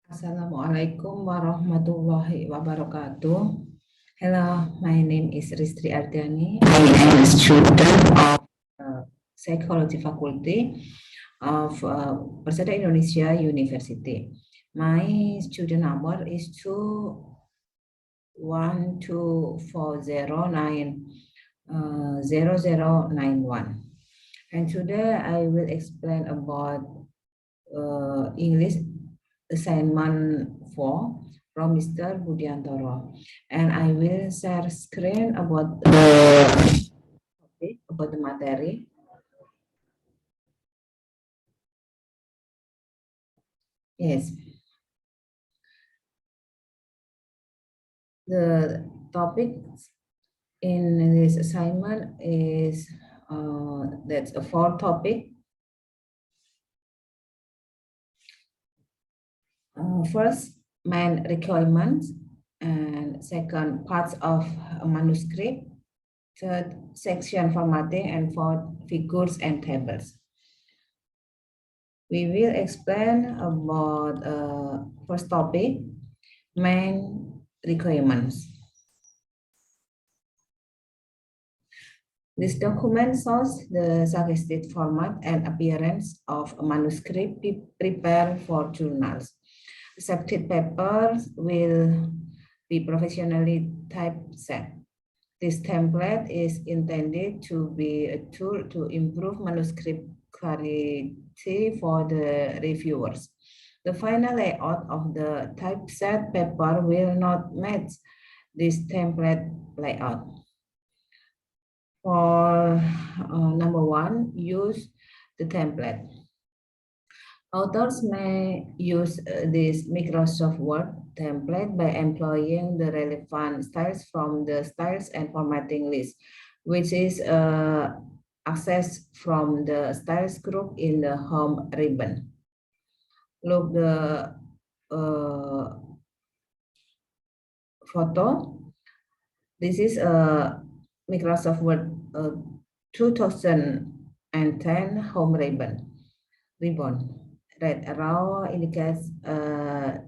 Assalamualaikum warahmatullahi wabarakatuh. Hello, my name is Ristriardani. I am a student of Psychology Faculty of Persada Indonesia University. My student number is 212409091. And today I will explain about English assignment 4 from Mr. Budiantoro, and I will share screen about the materi. Yes, the topic in this assignment is that's a 4 topic. First, main requirements, and second, parts of a manuscript, third, section formatting, and fourth, figures and tables. We will explain about first topic, main requirements. This document shows the suggested format and appearance of a manuscript prepared for journals. Accepted papers will be professionally typeset. This template is intended to be a tool to improve manuscript clarity for the reviewers. The final layout of the typeset paper will not match this template layout. For number 1, use the template. Authors may use this Microsoft Word template by employing the relevant styles from the styles and formatting list, which is accessed from the styles group in the home ribbon. Look the photo. This is a Microsoft Word 2010 home ribbon. Red arrow indicates where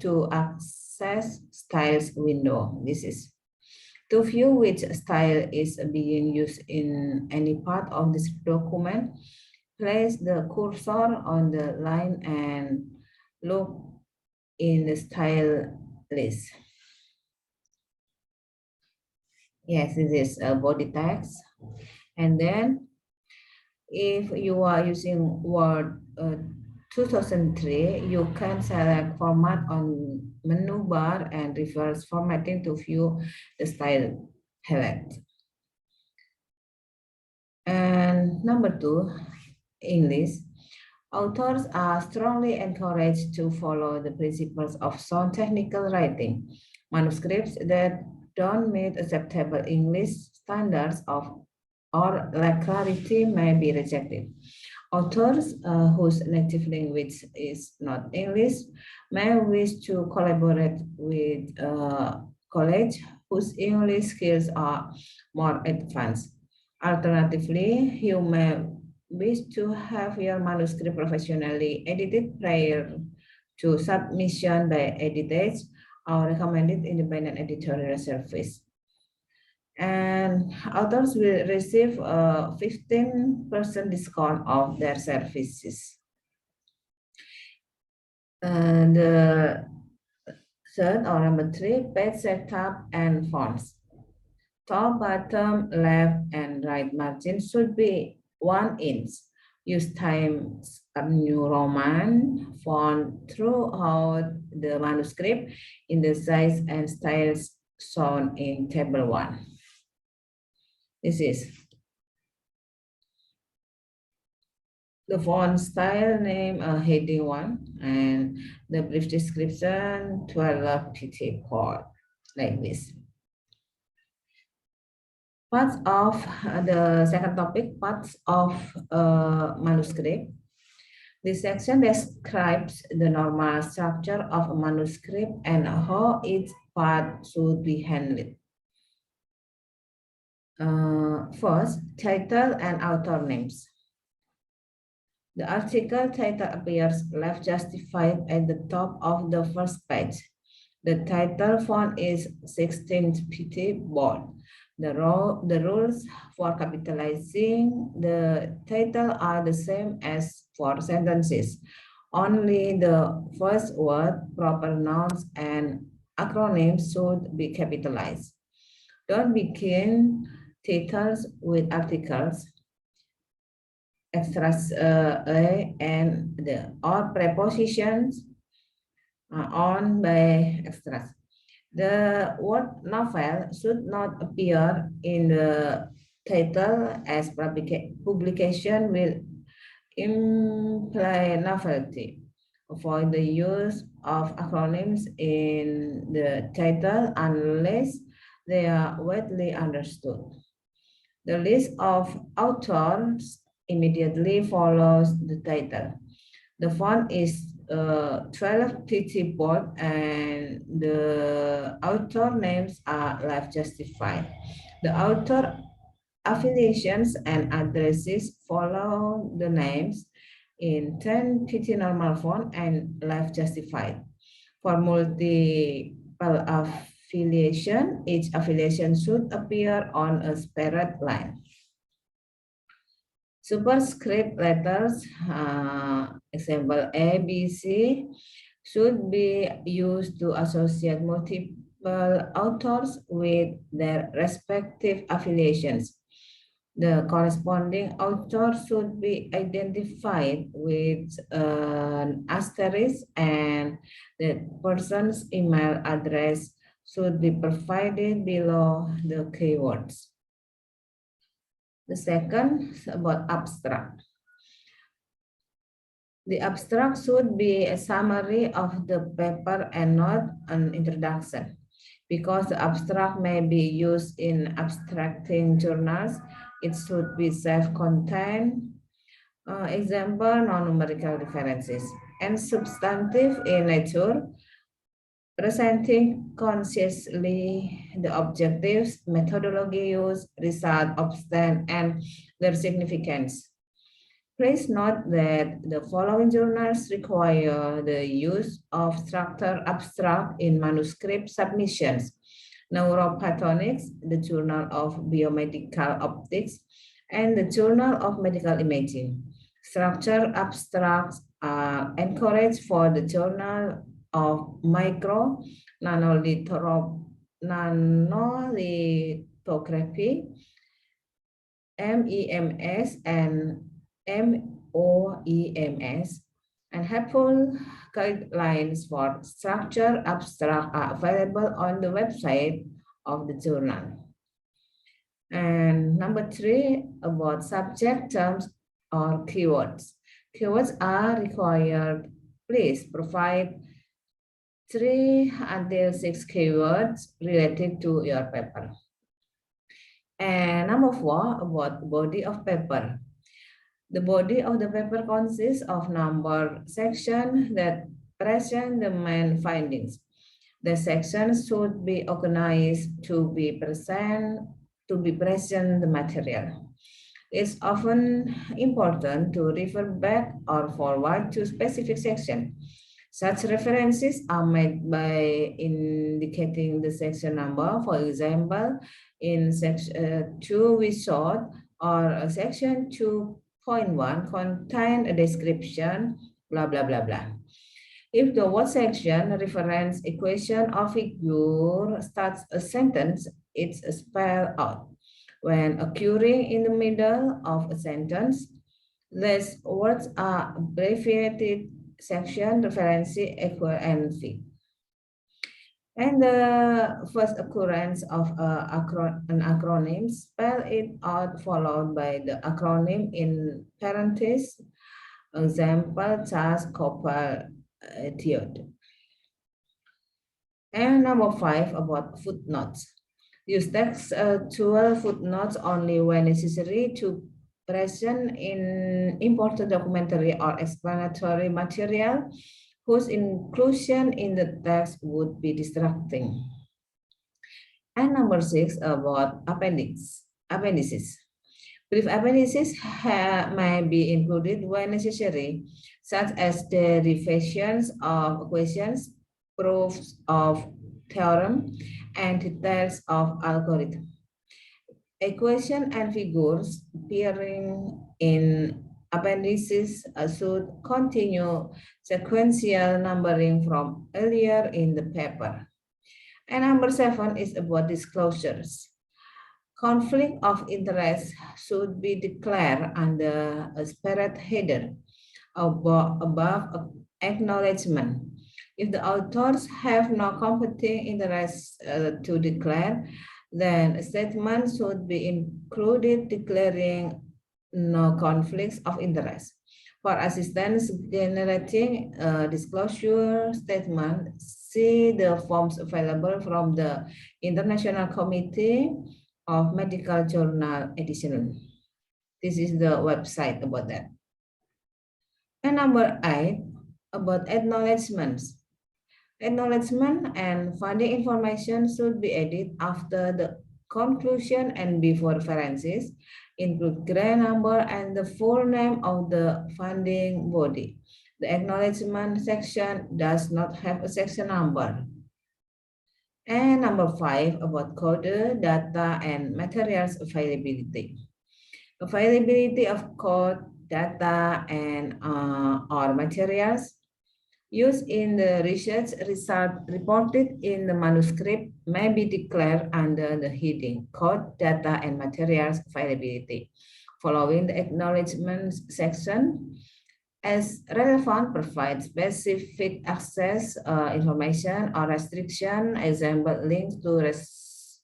to access styles window. This is to view which style is being used in any part of this document. Place the cursor on the line and look in the style list. Yes, this is a body text. And then if you are using Word 2003, you can select format on menu bar and reverse formatting to view the style palette. And number 2, English. Authors are strongly encouraged to follow the principles of sound technical writing. Manuscripts that don't meet acceptable English standards or lack clarity may be rejected. Authors whose native language is not English may wish to collaborate with a college whose English skills are more advanced. Alternatively, you may wish to have your manuscript professionally edited prior to submission by editors or recommended independent editorial service. And authors will receive a 15% discount of their services. And the third or number 3, page setup and fonts. Top, bottom, left, and right margin should be 1 inch. Use Times New Roman font throughout the manuscript in the size and styles shown in table 1. This is the font style name, heading 1, and the brief description 12 pt chord, like this. Parts of the second topic, parts of manuscript. This section describes the normal structure of a manuscript and how each part should be handled. First, title and author names. The article title appears left justified at the top of the first page. The title font is 16pt bold. The rules for capitalizing the title are the same as for sentences. Only the first word, proper nouns, and acronyms should be capitalized. Don't begin titles with articles, extras a and the or prepositions on by extras. The word novel should not appear in the title as publication will imply novelty. Avoid the use of acronyms in the title unless they are widely understood. The list of authors immediately follows the title. The font is 12 pt bold and the author names are left justified. The author affiliations and addresses follow the names in 10 pt normal font and left justified. For multiple affiliation, each affiliation should appear on a separate line. Superscript letters, example A, B, C, should be used to associate multiple authors with their respective affiliations. The corresponding author should be identified with an asterisk, and the person's email address should be provided below the keywords. The second is about abstract. The abstract should be a summary of the paper and not an introduction. Because the abstract may be used in abstracting journals, it should be self-contained. Example, non-numerical references. And substantive in nature, presenting consciously the objectives, methodology used, result obtained, and their significance. Please note that the following journals require the use of structured abstract in manuscript submissions. Neuropathonics, the Journal of Biomedical Optics, and the Journal of Medical Imaging. Structured abstracts are encouraged for the Journal of Micro Nanolithography, MEMS, and MOEMS, and helpful guidelines for structured abstract are available on the website of the journal. And number 3, about subject terms or keywords. Keywords are required. Please provide 3 until 6 keywords related to your paper. And number 4, about body of paper. The body of the paper consists of numbered sections that present the main findings. The sections should be organized to be present the material. It's often important to refer back or forward to specific section. Such references are made by indicating the section number. For example, in section 2 we showed, or section 2.1 contain a description, blah, blah, blah, blah. If the word section, reference, equation, or figure starts a sentence, it's spelled out. When occurring in the middle of a sentence, these words are abbreviated section, reference, equal, and fig. And the first occurrence of an acronym, spell it out followed by the acronym in parentheses. Example, Charles Copper Theod. And number 5, about footnotes. Use textual footnotes only when necessary to present in important documentary or explanatory material whose inclusion in the text would be distracting. And number 6, about appendices. Brief appendices may be included when necessary, such as derivations of equations, proofs of theorem, and details of algorithm. Equation and figures appearing in appendices should continue sequential numbering from earlier in the paper. And number 7 is about disclosures. Conflict of interest should be declared under a separate header above acknowledgement. If the authors have no competing interests to declare, then a statement should be included declaring no conflicts of interest. For assistance generating a disclosure statement, see the forms available from the International Committee of Medical Journal Edition. This is the website about that. And number 8, about acknowledgements. Acknowledgement and funding information should be added after the conclusion and before references, include grant number and the full name of the funding body. The acknowledgement section does not have a section number. And number 5, about code, data, and materials availability. Availability of code, data, and or materials used in the research result reported in the manuscript may be declared under the heading Code, Data, and Materials Availability. Following the acknowledgement section, as relevant, provide specific access information or restriction, example links to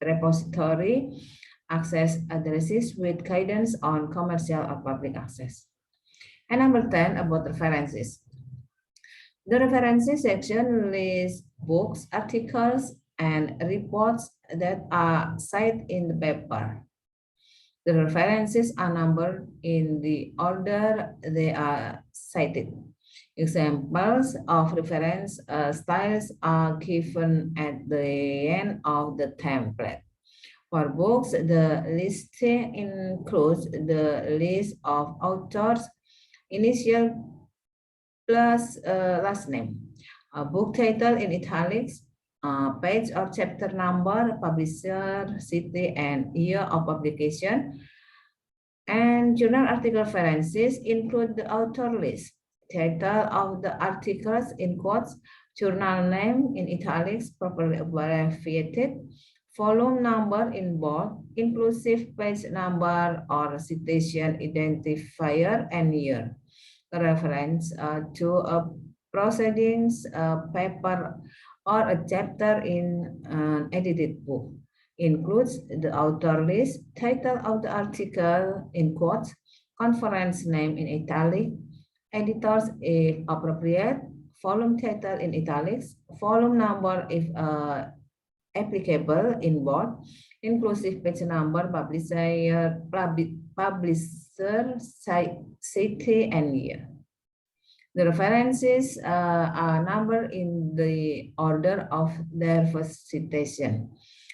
repository access addresses with guidance on commercial or public access. And number 10, about references. The references section lists books, articles, and reports that are cited in the paper. The references are numbered in the order they are cited. Examples of reference styles are given at the end of the template. For books, the listing includes the list of authors, initial plus last name, a book title in italics, page or chapter number, publisher, city, and year of publication. And journal article references include the author list, title of the articles in quotes, journal name in italics, properly abbreviated, volume number in bold, inclusive page number or citation identifier, and year. The reference to a proceedings paper or a chapter in an edited book includes the author list, title of the article in quotes, conference name in italic, editors if appropriate, volume title in italics, volume number if applicable in bold, inclusive page number, publisher, city, and year. The references are numbered in the order of their first citation.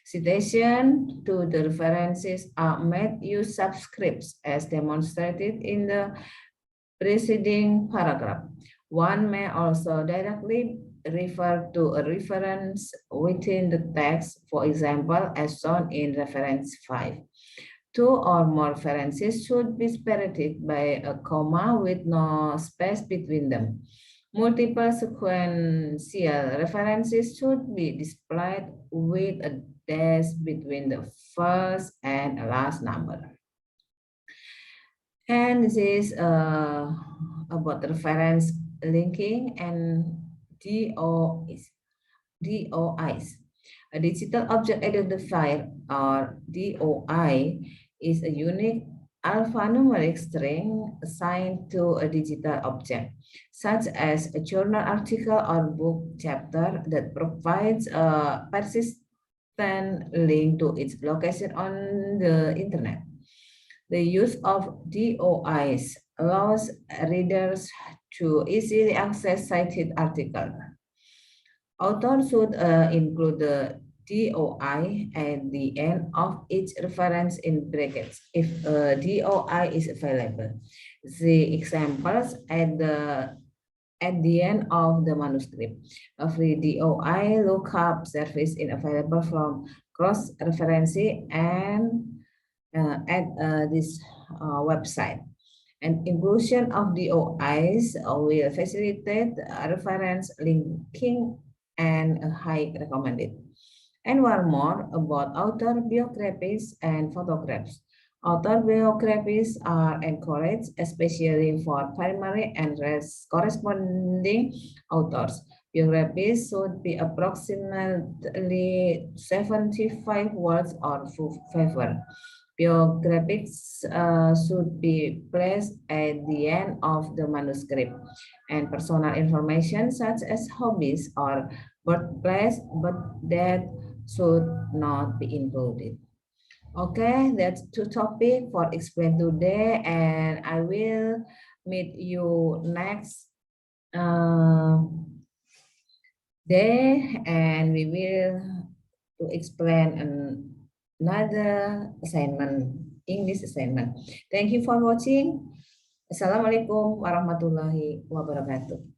Citation to the references are made use subscripts as demonstrated in the preceding paragraph. One may also directly refer to a reference within the text, for example, as shown in reference 5. 2 or more references should be separated by a comma with no space between them. Multiple sequential references should be displayed with a dash between the first and last number. And this is about reference linking and DOIs. A digital object identifier, or DOI, is a unique alphanumeric string assigned to a digital object, such as a journal article or book chapter that provides a persistent link to its location on the internet. The use of DOIs allows readers to easily access cited articles. Authors should include the DOI at the end of each reference in brackets if a DOI is available. The examples at the end of the manuscript. A free DOI lookup service is available from cross-referencing and at this website. And inclusion of DOIs will facilitate reference linking and high recommended. And one more about author biographies and photographs. Author biographies are encouraged, especially for primary and corresponding authors. Biographies should be approximately 75 words or favor. Biographies should be placed at the end of the manuscript, and personal information such as hobbies or birthplace, but that should not be included. Okay, that's two topics for explain today, and I will meet you next day, and we will to explain another assignment, English assignment. Thank you for watching. Assalamualaikum warahmatullahi wabarakatuh.